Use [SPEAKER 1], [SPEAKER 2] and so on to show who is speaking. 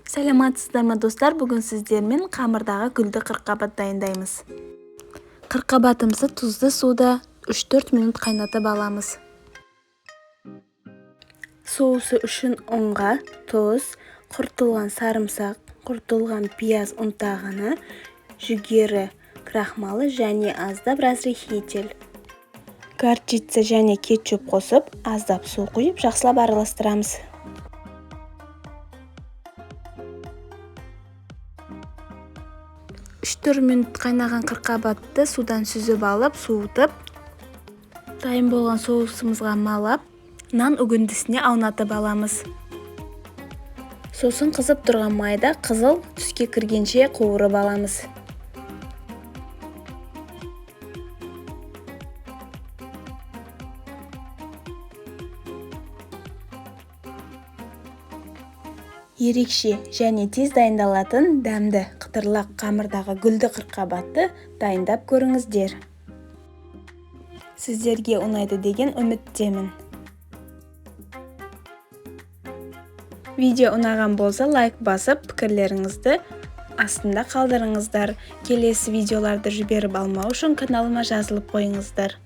[SPEAKER 1] Саламатсыздармы достар, бүгін сіздермен қамырдағы гүлді қырыққабат дайындаймыз. Қырыққабатымызды тұзды суда 3-4 минут қайнатып аламыз. Соусы үшін ұнға тұз, құртылған сарымсақ, құртылған пияз ұнтағаны, жүгері крахмалы және аздап разрыхитель. Горчица және кетчуп қосып, аздап су құйып, жақсылап араластырамыз. 3-4 минут қайнаған қырыққабатты судан сүзіп алып, суытып, дайын болған соусымызға малап, нан үгіндісіне аунатып аламыз. Сосын қызып тұрған майда қызыл түске кіргенше қуырып аламыз. Ерекше және тез дайындалатын дәмді қытырлақ қамырдағы гүлді қырыққабатты дайындап көріңіздер. Сіздерге ұнайды деген үміттемін. Видео ұнаған болса лайк басып, пікірлеріңізді астында қалдырыңыздар. Келесі видеоларды жіберіп алмау үшін каналыма жазылып қойыңыздар.